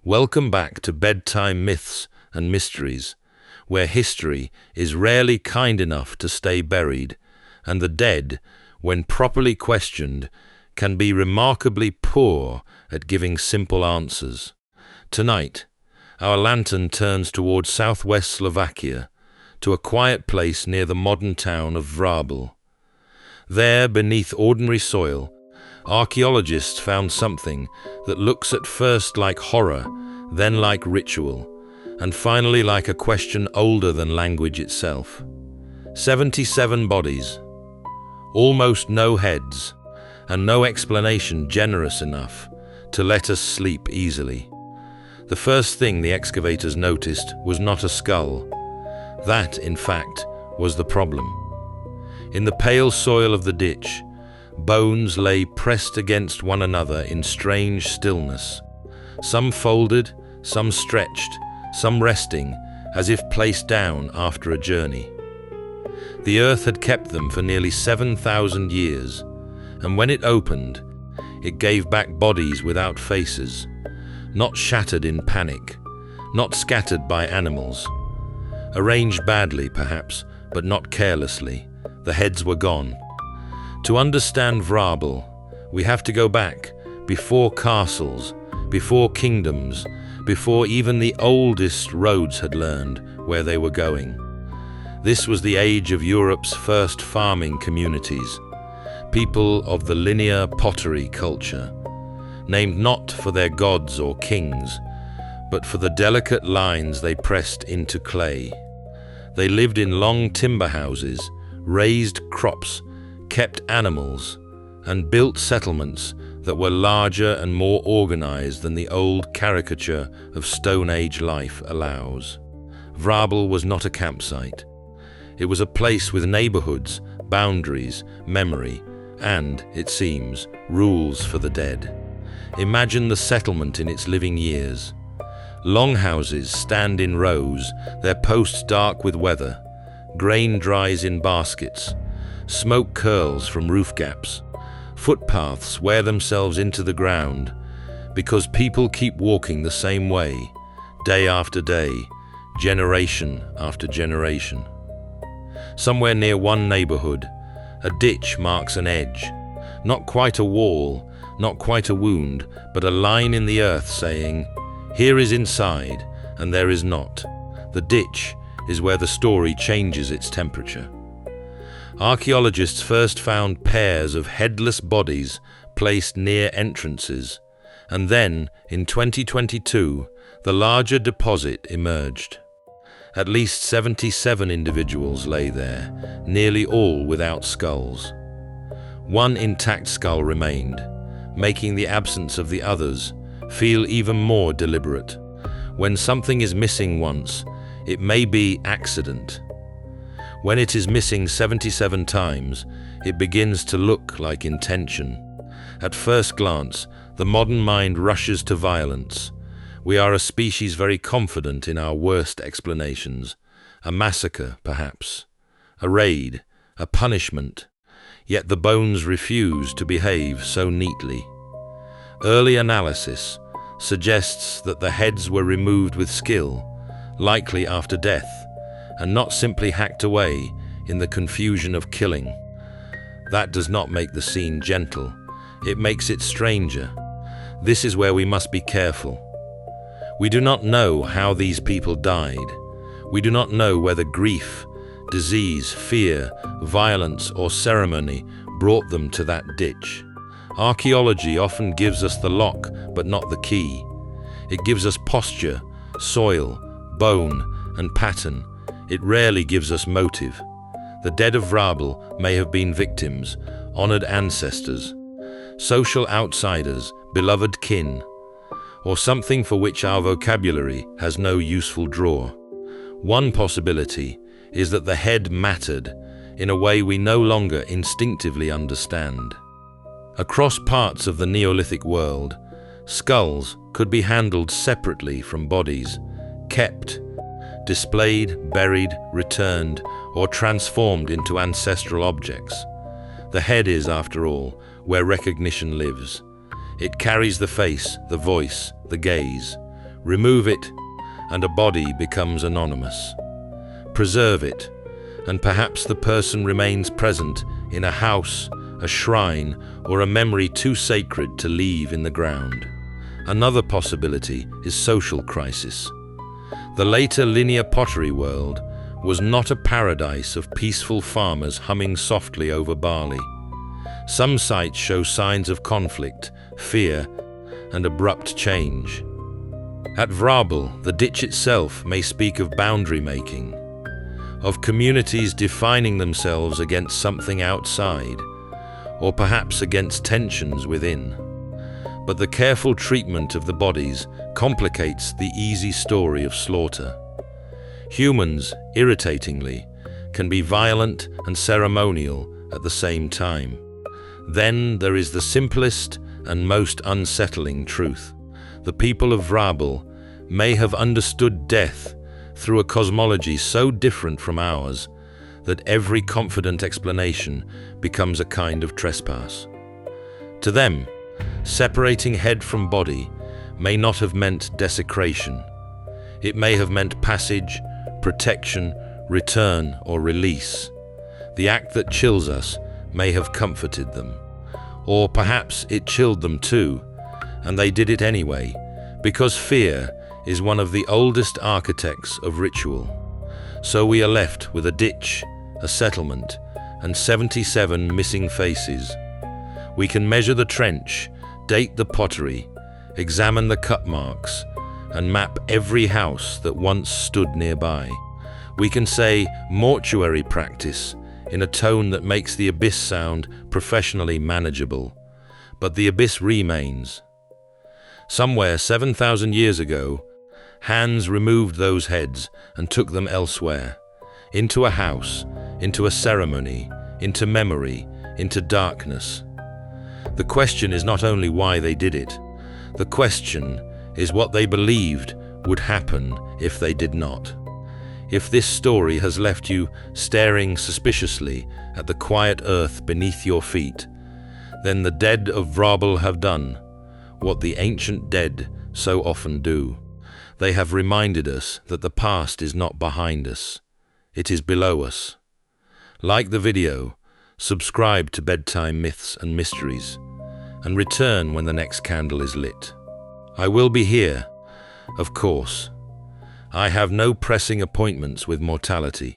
Welcome back to Bedtime Myths and Mysteries, where history is rarely kind enough to stay buried, and the dead, when properly questioned, can be remarkably poor at giving simple answers. Tonight, our lantern turns towards southwest Slovakia, to a quiet place near the modern town of Vrable. There, beneath ordinary soil, archaeologists found something that looks at first like horror, then like ritual, and finally like a question older than language itself. 77 bodies, almost no heads, and no explanation generous enough to let us sleep easily. The first thing the excavators noticed was not a skull. That, in fact, was the problem. In the pale soil of the ditch, bones lay pressed against one another in strange stillness, some folded, some stretched, some resting, as if placed down after a journey. The earth had kept them for nearly 7,000 years, and when it opened, it gave back bodies without faces, not shattered in panic, not scattered by animals. Arranged badly, perhaps, but not carelessly. The heads were gone. To understand Vrable, we have to go back, before castles, before kingdoms, before even the oldest roads had learned where they were going. This was the age of Europe's first farming communities, people of the linear pottery culture, named not for their gods or kings, but for the delicate lines they pressed into clay. They lived in long timber houses, raised crops, kept animals, and built settlements that were larger and more organized than the old caricature of Stone Age life allows. Vrable was not a campsite. It was a place with neighborhoods, boundaries, memory, and, it seems, rules for the dead. Imagine the settlement in its living years. Longhouses stand in rows, their posts dark with weather. Grain dries in baskets. Smoke curls from roof gaps. Footpaths wear themselves into the ground because people keep walking the same way, day after day, generation after generation. Somewhere near one neighborhood, a ditch marks an edge. Not quite a wall, not quite a wound, but a line in the earth saying, "Here is inside, and there is not." The ditch is where the story changes its temperature. Archaeologists first found pairs of headless bodies placed near entrances, and then, in 2022, the larger deposit emerged. At least 77 individuals lay there, nearly all without skulls. One intact skull remained, making the absence of the others feel even more deliberate. When something is missing once, it may be accident. When it is missing 77 times, it begins to look like intention. At first glance, the modern mind rushes to violence. We are a species very confident in our worst explanations. A massacre, perhaps. A raid. A punishment. Yet the bones refuse to behave so neatly. Early analysis suggests that the heads were removed with skill, likely after death, and not simply hacked away in the confusion of killing. That does not make the scene gentle. It makes it stranger. This is where we must be careful. We do not know how these people died. We do not know whether grief, disease, fear, violence, or ceremony brought them to that ditch. Archaeology often gives us the lock, but not the key. It gives us posture, soil, bone, and pattern. It rarely gives us motive. The dead of Vrable may have been victims, honored ancestors, social outsiders, beloved kin, or something for which our vocabulary has no useful draw. One possibility is that the head mattered in a way we no longer instinctively understand. Across parts of the Neolithic world, skulls could be handled separately from bodies, kept, displayed, buried, returned, or transformed into ancestral objects. The head is, after all, where recognition lives. It carries the face, the voice, the gaze. Remove it, and a body becomes anonymous. Preserve it, and perhaps the person remains present in a house, a shrine, or a memory too sacred to leave in the ground. Another possibility is social crisis. The later linear pottery world was not a paradise of peaceful farmers humming softly over barley. Some sites show signs of conflict, fear, and abrupt change. At Vrable, the ditch itself may speak of boundary making, of communities defining themselves against something outside, or perhaps against tensions within. But the careful treatment of the bodies complicates the easy story of slaughter. Humans, irritatingly, can be violent and ceremonial at the same time. Then there is the simplest and most unsettling truth. The people of Vrable may have understood death through a cosmology so different from ours that every confident explanation becomes a kind of trespass. To them, separating head from body may not have meant desecration. It may have meant passage, protection, return, or release. The act that chills us may have comforted them. Or perhaps it chilled them too, and they did it anyway, because fear is one of the oldest architects of ritual. So we are left with a ditch, a settlement, and 77 missing faces. We can measure the trench, date the pottery, examine the cut marks, and map every house that once stood nearby. We can say mortuary practice in a tone that makes the abyss sound professionally manageable. But the abyss remains. Somewhere 7,000 years ago, hands removed those heads and took them elsewhere, into a house, into a ceremony, into memory, into darkness. The question is not only why they did it, the question is what they believed would happen if they did not. If this story has left you staring suspiciously at the quiet earth beneath your feet, then the dead of Vrable have done what the ancient dead so often do. They have reminded us that the past is not behind us, it is below us. Like the video, subscribe to Bedtime Myths and Mysteries, and return when the next candle is lit. I will be here, of course. I have no pressing appointments with mortality.